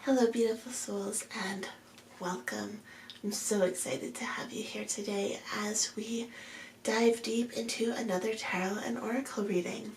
Hello beautiful souls and welcome. I'm so excited to have you here today as we dive deep into another tarot and oracle reading.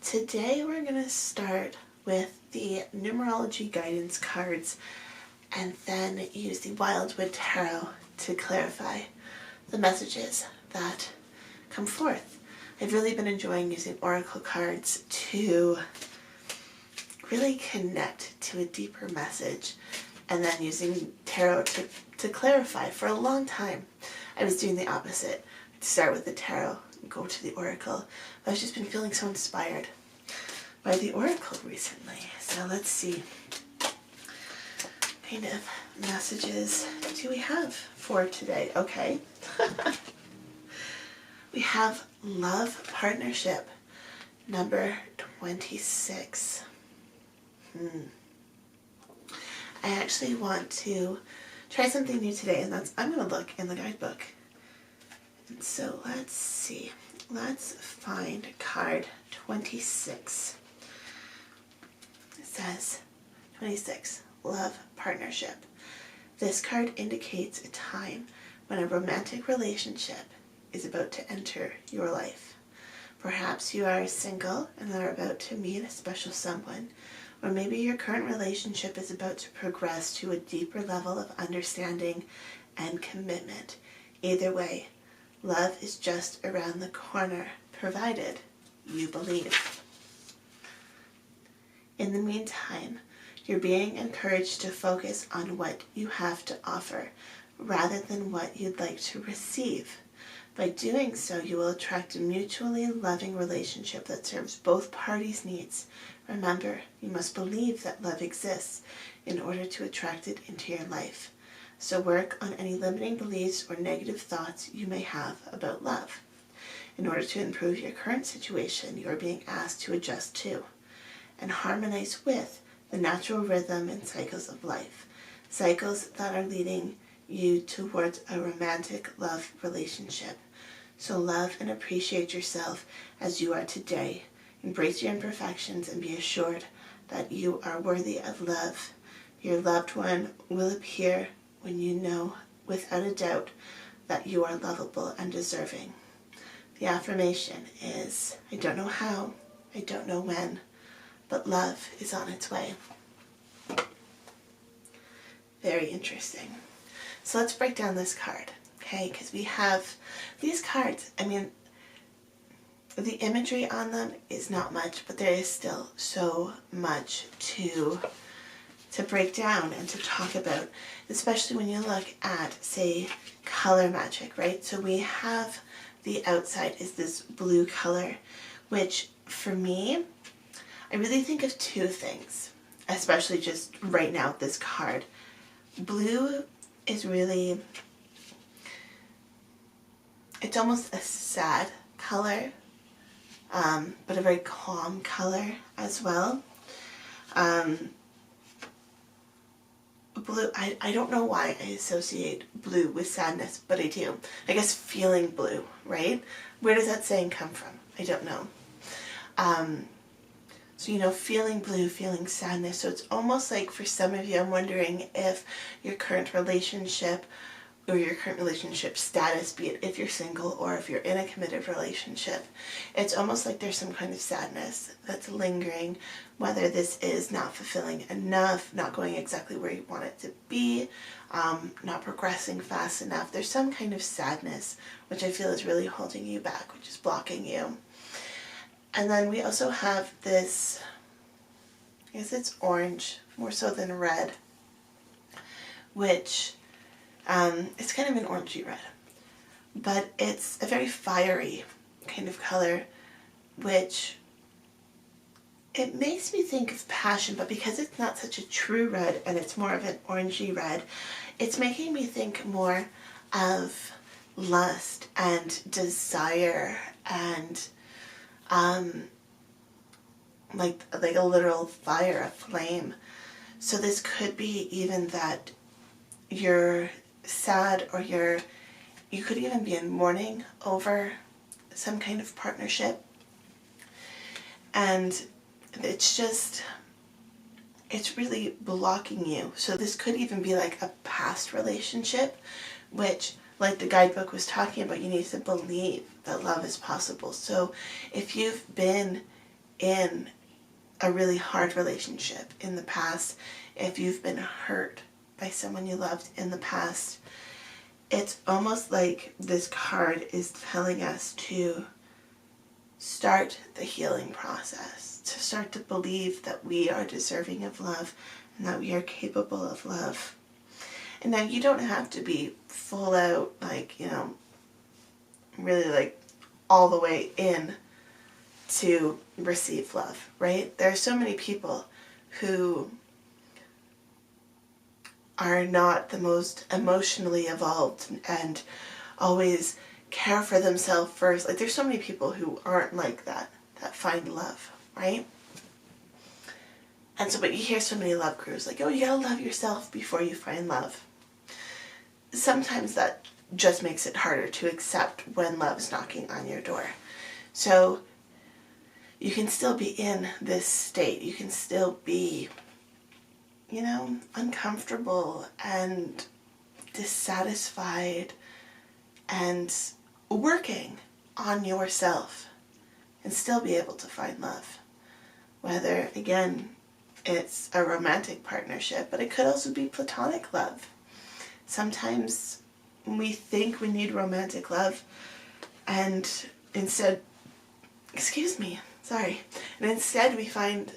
Today we're going to start with the Numerology guidance cards and then use the Wildwood Tarot to clarify the messages that come forth. I've really been enjoying using oracle cards to really connect to a deeper message, and then using tarot to clarify. For a long time I was doing the opposite. I'd start with the tarot and go to the oracle. But I've just been feeling so inspired by the oracle recently. So let's see what kind of messages do we have for today. Okay. We have love partnership number 26. I actually want to try something new today, and that's I'm going to look in the guidebook. And so let's see. Let's find card 26. It says 26, love partnership. This card indicates a time when a romantic relationship is about to enter your life. Perhaps you are single and are about to meet a special someone, or maybe your current relationship is about to progress to a deeper level of understanding and commitment. Either way, love is just around the corner, provided you believe. In the meantime, you're being encouraged to focus on what you have to offer, rather than what you'd like to receive. By doing so, you will attract a mutually loving relationship that serves both parties' needs. Remember, you must believe that love exists in order to attract it into your life. So work on any limiting beliefs or negative thoughts you may have about love. In order to improve your current situation, you are being asked to adjust to and harmonize with the natural rhythm and cycles of life, cycles that are leading you towards a romantic love relationship. So love and appreciate yourself as you are today. Embrace your imperfections and be assured that you are worthy of love. Your loved one will appear when you know without a doubt that you are lovable and deserving. The affirmation is, I don't know how, I don't know when, but love is on its way. Very interesting. So let's break down this card, okay? Because we have these cards, I mean, the imagery on them is not much, but there is still so much to break down and to talk about, especially when you look at, say, color magic, right? So we have the outside is this blue color, which for me, I really think of two things, especially just right now with this card. Blue is really, it's almost a sad color, but a very calm color as well. Blue, I don't know why I associate blue with sadness, but I do. I guess feeling blue, right? Where does that saying come from? I don't know. So, you know, feeling blue, feeling sadness. So it's almost like for some of you, I'm wondering if your current relationship or your current relationship status, be it if you're single or if you're in a committed relationship, it's almost like there's some kind of sadness that's lingering, whether this is not fulfilling enough, not going exactly where you want it to be, not progressing fast enough. There's some kind of sadness, which I feel is really holding you back, which is blocking you. And then we also have this, I guess it's orange, more so than red, which it's kind of an orangey red, but it's a very fiery kind of color, which it makes me think of passion, but because it's not such a true red and it's more of an orangey red, it's making me think more of lust and desire and like a literal fire, a flame. So this could be even that you're sad, or you could even be in mourning over some kind of partnership, and it's just, it's really blocking you. So this could even be like a past relationship, which, like the guidebook was talking about, you need to believe that love is possible. So if you've been in a really hard relationship in the past, if you've been hurt by someone you loved in the past, it's almost like this card is telling us to start the healing process, to start to believe that we are deserving of love and that we are capable of love. And now you don't have to be full out, like, you know, really like all the way in to receive love, right? There are so many people who are not the most emotionally evolved and always care for themselves first. Like, there's so many people who aren't like that, that find love, right? And so, but you hear so many love gurus like, oh, you gotta love yourself before you find love. Sometimes that just makes it harder to accept when love's knocking on your door. So you can still be in this state. You can still be, you know, uncomfortable and dissatisfied and working on yourself and still be able to find love. Whether, again, it's a romantic partnership, but it could also be platonic love. Sometimes we think we need romantic love and instead, and instead we find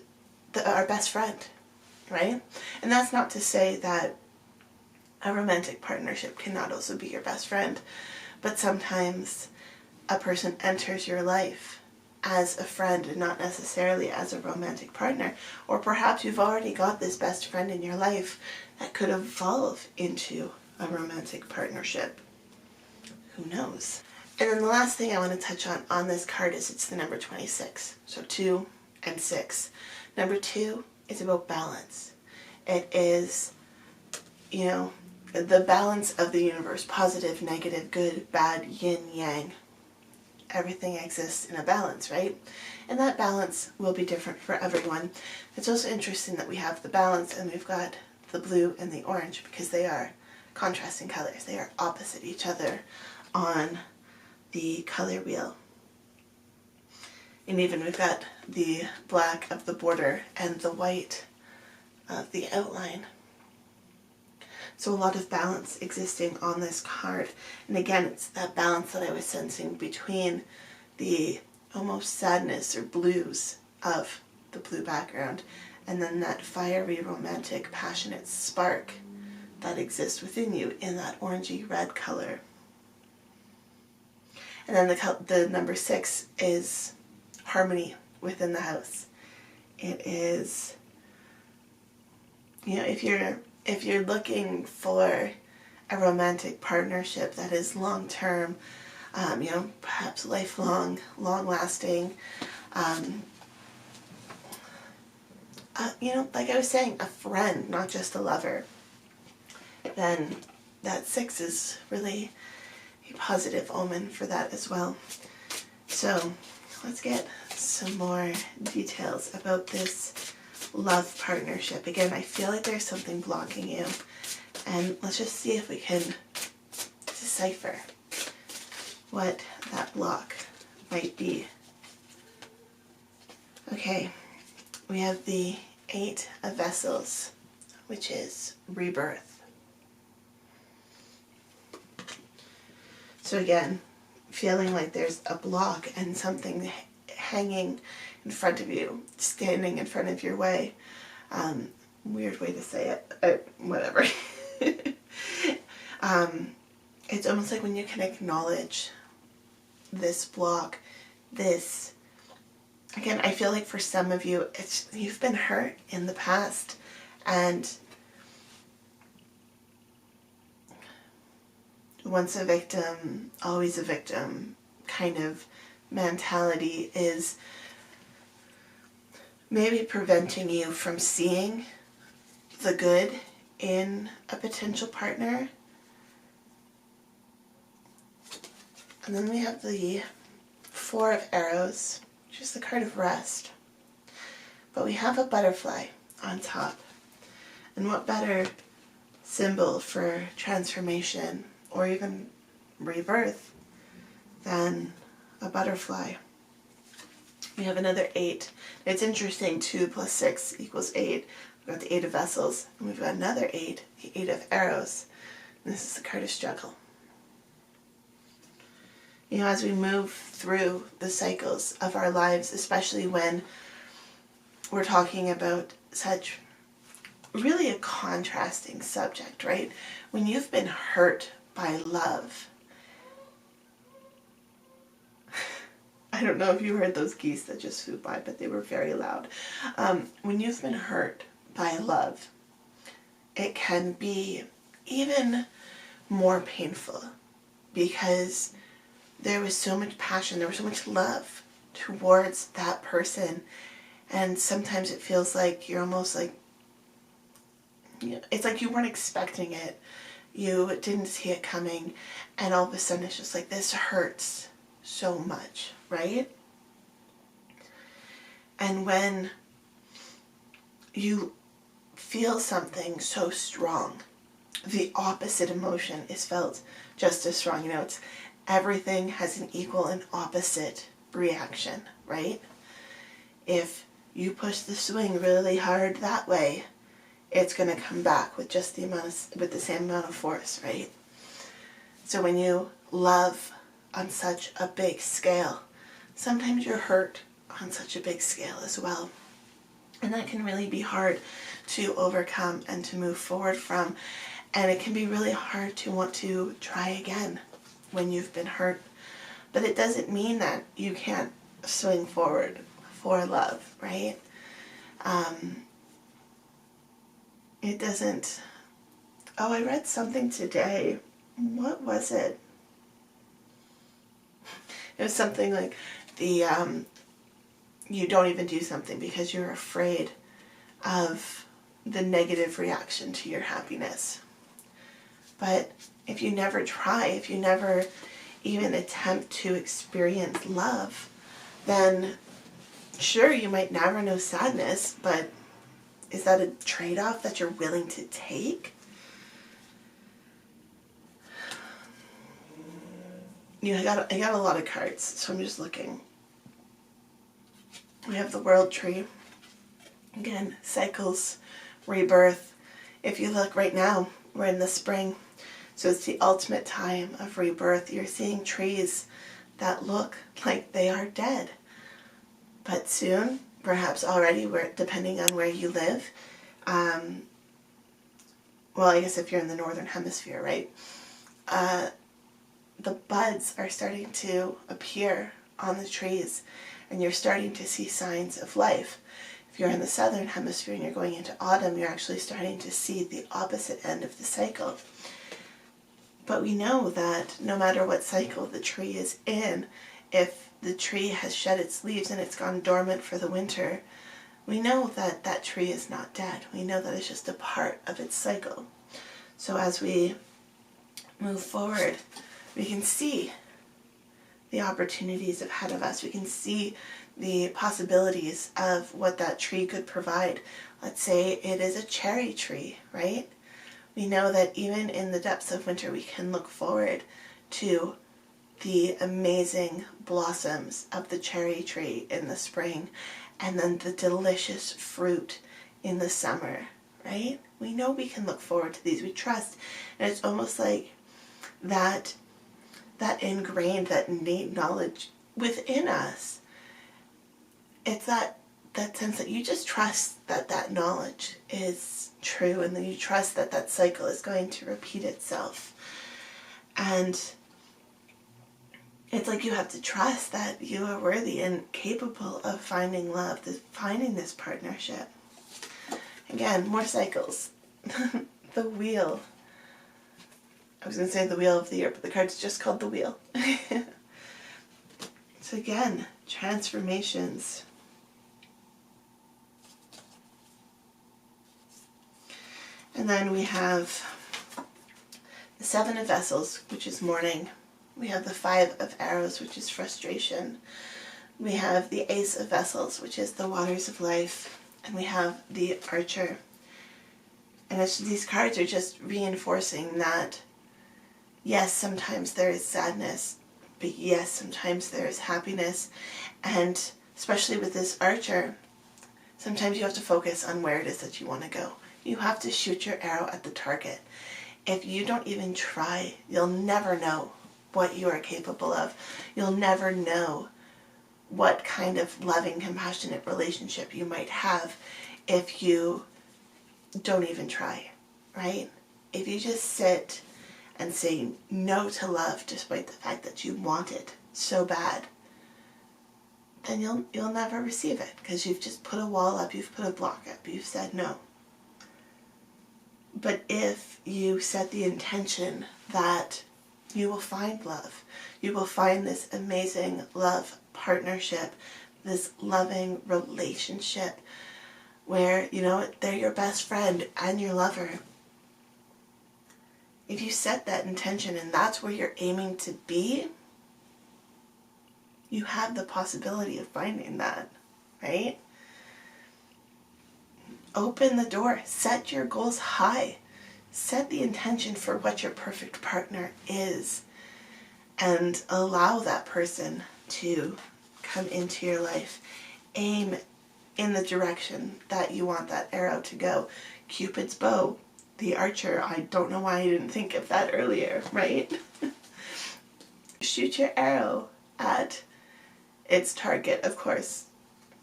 our best friend, right? And that's not to say that a romantic partnership cannot also be your best friend, but sometimes a person enters your life as a friend and not necessarily as a romantic partner. Or perhaps you've already got this best friend in your life that could evolve into a romantic partnership. Who knows? And then the last thing I want to touch on this card is it's the number 26. So 2 and 6. Number 2 is about balance. It is, you know, the balance of the universe. Positive, negative, good, bad, yin, yang. Everything exists in a balance, right? And that balance will be different for everyone. It's also interesting that we have the balance and we've got the blue and the orange because they are contrasting colors. They are opposite each other on the color wheel. And even we've got the black of the border and the white of the outline. So a lot of balance existing on this card. And again, it's that balance that I was sensing between the almost sadness or blues of the blue background and then that fiery, romantic, passionate spark that exists within you in that orangey red color. And then the number 6 is harmony within the house. It is, you know, if you're looking for a romantic partnership that is long-term, you know, perhaps lifelong, long-lasting, you know, like I was saying, a friend, not just a lover, then that 6 is really a positive omen for that as well. So let's get some more details about this love partnership. Again, I feel like there's something blocking you, and let's just see if we can decipher what that block might be. Okay, we have the 8 of Vessels, which is rebirth. So again, feeling like there's a block and something hanging in front of you, standing in front of your way. Weird way to say it, whatever. It's almost like when you can acknowledge this block, this, again, I feel like for some of you, you've been hurt in the past, and once a victim, always a victim kind of mentality is maybe preventing you from seeing the good in a potential partner. And then we have the 4 of Arrows, which is the card of rest. But we have a butterfly on top. And what better symbol for transformation or even rebirth than a butterfly? We have another 8. It's interesting, 2 plus 6 equals 8. We've got the 8 of vessels, and we've got another 8, the 8 of arrows. And this is the card of struggle. You know, as we move through the cycles of our lives, especially when we're talking about such really a contrasting subject, right? When you've been hurt by love. I don't know if you heard those geese that just flew by, but they were very loud. When you've been hurt by love, it can be even more painful because there was so much passion, there was so much love towards that person, and sometimes it feels like you're almost like, you know, it's like you weren't expecting it, you didn't see it coming, and all of a sudden it's just like, this hurts so much, right? And when you feel something so strong, the opposite emotion is felt just as strong. You know, it's everything has an equal and opposite reaction, right? If you push the swing really hard that way, it's going to come back with just with the same amount of force, right? So when you love on such a big scale, sometimes you're hurt on such a big scale as well. And that can really be hard to overcome and to move forward from. And it can be really hard to want to try again when you've been hurt. But it doesn't mean that you can't swing forward for love, right? It doesn't... Oh, I read something today. What was it? It was something like you don't even do something because you're afraid of the negative reaction to your happiness. But if you never try, if you never even attempt to experience love, then sure, you might never know sadness, but is that a trade-off that you're willing to take? You know, I got a lot of cards, so I'm just looking. We have the World Tree. Again, cycles, rebirth. If you look right now, we're in the spring. So it's the ultimate time of rebirth. You're seeing trees that look like they are dead. But soon, perhaps already, depending on where you live, well, I guess if you're in the northern hemisphere, right? The buds are starting to appear on the trees, and you're starting to see signs of life. If you're in the southern hemisphere and you're going into autumn, you're actually starting to see the opposite end of the cycle. But we know that no matter what cycle the tree is in, if the tree has shed its leaves and it's gone dormant for the winter, we know that that tree is not dead. We know that it's just a part of its cycle. So as we move forward, we can see the opportunities ahead of us. We can see the possibilities of what that tree could provide. Let's say it is a cherry tree, right? We know that even in the depths of winter, we can look forward to the amazing blossoms of the cherry tree in the spring, and then the delicious fruit in the summer, right? We know we can look forward to these. We trust. And it's almost like that ingrained, that innate knowledge within us. It's that sense that you just trust that that knowledge is true, and then you trust that that cycle is going to repeat itself. And it's like you have to trust that you are worthy and capable of finding love, finding this partnership. Again, more cycles. The wheel. I was going to say the wheel of the year, but the card's just called the wheel. So again, transformations. And then we have the 7 of vessels, which is mourning. We have the 5 of arrows, which is frustration. We have the Ace of vessels, which is the waters of life. and we have the Archer. And these cards are just reinforcing that, yes, sometimes there is sadness, but yes, sometimes there is happiness. And especially with this Archer, sometimes you have to focus on where it is that you want to go. You have to shoot your arrow at the target. If you don't even try, you'll never know what you are capable of. You'll never know what kind of loving, compassionate relationship you might have if you don't even try, right? If you just sit and say no to love despite the fact that you want it so bad, then you'll never receive it, because you've just put a wall up, you've put a block up, you've said no. But if you set the intention that you will find love, you will find this amazing love partnership, this loving relationship where, you know, they're your best friend and your lover. If you set that intention and that's where you're aiming to be, you have the possibility of finding that, right? Open the door, set your goals high, set the intention for what your perfect partner is, and allow that person to come into your life. Aim in the direction that you want that arrow to go. Cupid's bow, the Archer, I don't know why I didn't think of that earlier, right? Shoot your arrow at its target, of course,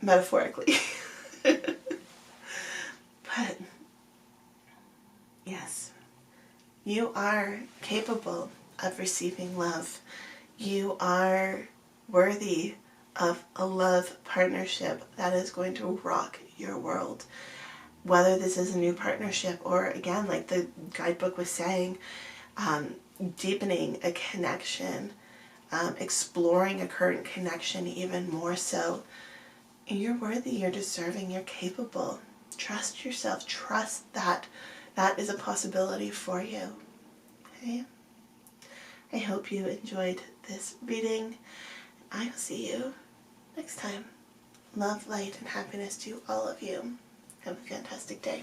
metaphorically. But yes, you are capable of receiving love. You are worthy of a love partnership that is going to rock your world. Whether this is a new partnership or, again, like the guidebook was saying, deepening a connection, exploring a current connection even more so. You're worthy, you're deserving, you're capable. Trust yourself. Trust that that is a possibility for you. Okay? I hope you enjoyed this reading. I will see you next time. Love, light, and happiness to all of you. Have a fantastic day.